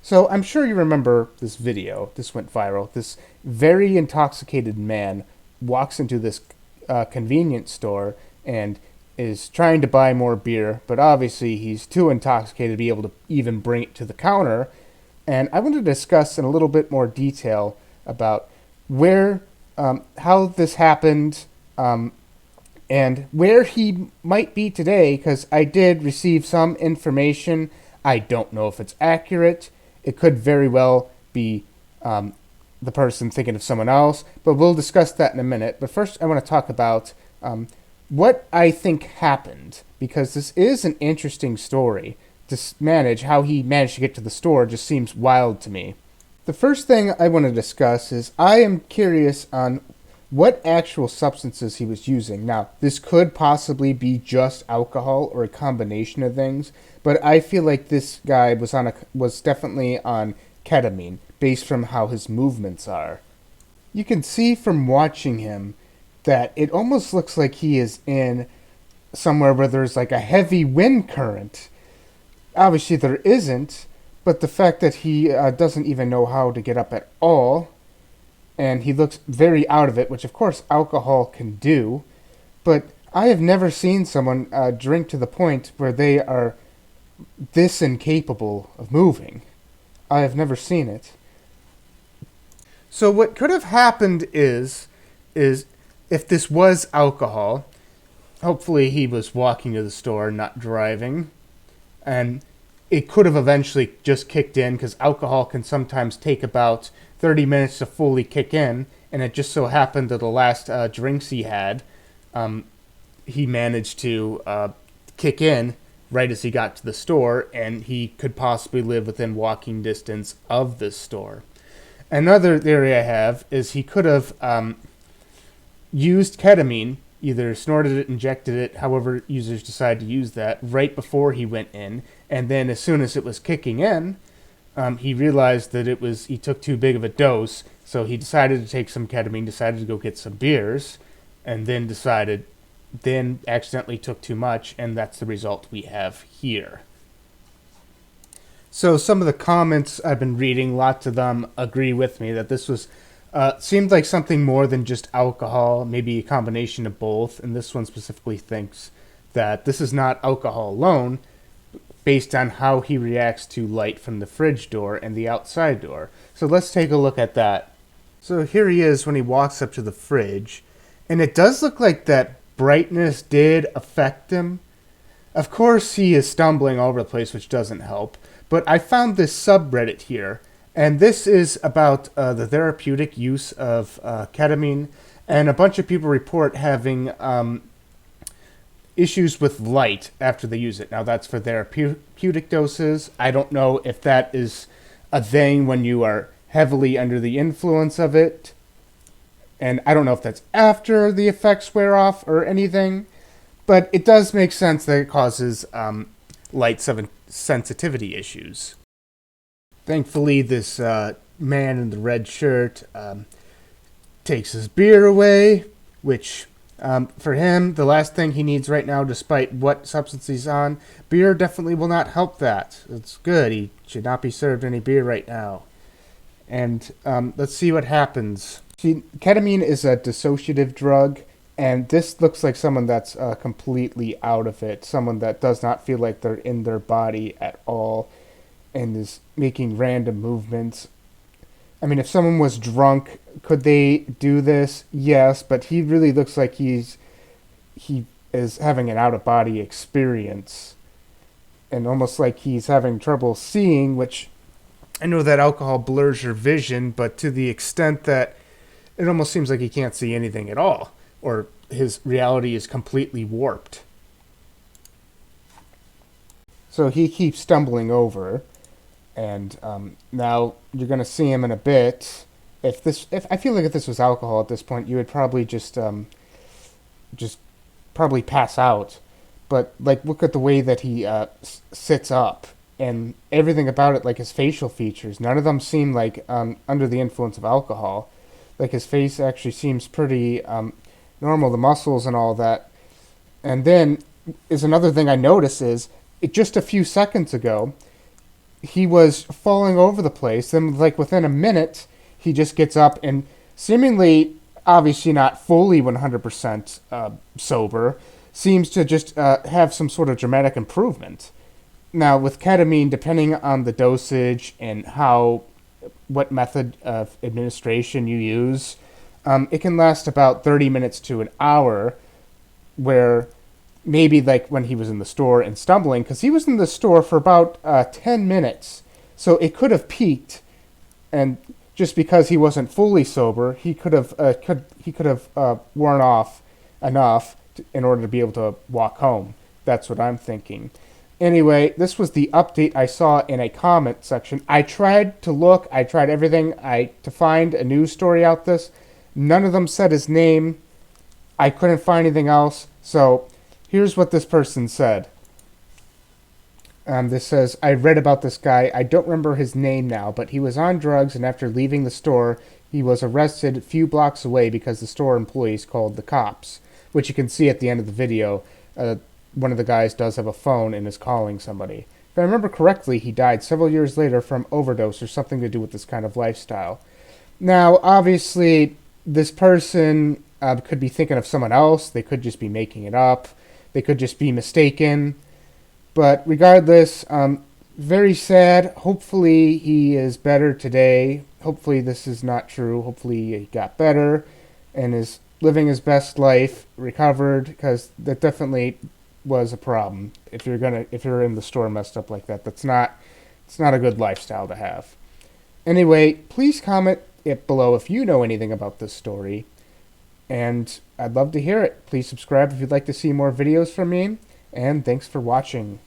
So I'm sure you remember this video. This went viral. This very intoxicated man walks into this convenience store and is trying to buy more beer, but obviously he's too intoxicated to be able to even bring it to the counter. And I want to discuss in a little bit more detail about where, how this happened, and where he might be today, because I did receive some information. I don't know if it's accurate. It could very well be the person thinking of someone else, but we'll discuss that in a minute. But first, I want to talk about what I think happened, because this is an interesting story. To manage how he managed to get to the store just seems wild to me. The first thing I want to discuss is I am curious on what actual substances he was using. Now, this could possibly be just alcohol or a combination of things, but I feel like this guy was definitely on ketamine based from how his movements are. You can see from watching him that it almost looks like he is in somewhere where there's like a heavy wind current. Obviously there isn't, but the fact that he doesn't even know how to get up at all, and he looks very out of it, which of course alcohol can do, but I have never seen someone drink to the point where they are this incapable of moving. I have never seen it. So what could have happened is if this was alcohol, hopefully he was walking to the store, not driving, and it could have eventually just kicked in, because alcohol can sometimes take about 30 minutes to fully kick in, and it just so happened that the last drinks he had, he managed to kick in right as he got to the store, and he could possibly live within walking distance of this store. Another theory I have is he could have used ketamine, either snorted it, injected it, however users decide to use that, right before he went in, and then as soon as it was kicking in, he realized that he took too big of a dose, so he decided to take some ketamine, decided to go get some beers, and then accidentally took too much, and that's the result we have here. So some of the comments I've been reading, lots of them agree with me that this was seemed like something more than just alcohol, maybe a combination of both, and this one specifically thinks that this is not alcohol alone, based on how he reacts to light from the fridge door and the outside door. So let's take a look at that. So here he is when he walks up to the fridge, and it does look like that brightness did affect him. Of course, he is stumbling all over the place, which doesn't help, but I found this subreddit here, and this is about the therapeutic use of ketamine, and a bunch of people report having issues with light after they use it. Now, that's for therapeutic doses. I don't know if that is a thing when you are heavily under the influence of it, and I don't know if that's after the effects wear off or anything, but it does make sense that it causes light sensitivity issues. Thankfully, this man in the red shirt takes his beer away, which for him, the last thing he needs right now, despite what substance he's on, beer definitely will not help that. It's good. He should not be served any beer right now. And let's see what happens. See, ketamine is a dissociative drug, and this looks like someone that's completely out of it, someone that does not feel like they're in their body at all, and is making random movements. I mean, if someone was drunk, could they do this? Yes, but he really looks like he is having an out-of-body experience, and almost like he's having trouble seeing, which I know that alcohol blurs your vision, but to the extent that it almost seems like he can't see anything at all, or his reality is completely warped. So he keeps stumbling over. And now you're going to see him in a bit. If I feel like if this was alcohol at this point, you would probably just probably pass out. But like, look at the way that he sits up, and everything about it, like his facial features. None of them seem like under the influence of alcohol. Like his face actually seems pretty normal, the muscles and all that. And then is another thing I notice is just a few seconds ago, he was falling over the place. Then, like within a minute, he just gets up and seemingly, obviously not fully 100% sober, seems to just have some sort of dramatic improvement. Now, with ketamine, depending on the dosage and what method of administration you use, it can last about 30 minutes to an hour, where maybe like when he was in the store and stumbling, because he was in the store for about 10 minutes. So it could have peaked, and just because he wasn't fully sober, he could have worn off enough in order to be able to walk home. That's what I'm thinking. Anyway, this was the update I saw in a comment section. I tried everything to find a news story out this. None of them said his name. I couldn't find anything else. So here's what this person said. This says, I read about this guy. I don't remember his name now, but he was on drugs, and after leaving the store, he was arrested a few blocks away because the store employees called the cops, which you can see at the end of the video. One of the guys does have a phone and is calling somebody. If I remember correctly, he died several years later from overdose or something to do with this kind of lifestyle. Now, obviously, this person could be thinking of someone else. They could just be making it up. They could just be mistaken. But regardless, very sad. Hopefully he is better today. Hopefully this is not true. Hopefully he got better and is living his best life, recovered, because that definitely was a problem. If you're in the store messed up like that, it's not a good lifestyle to have. Anyway, please comment it below if you know anything about this story, and I'd love to hear it. Please subscribe if you'd like to see more videos from me, and thanks for watching.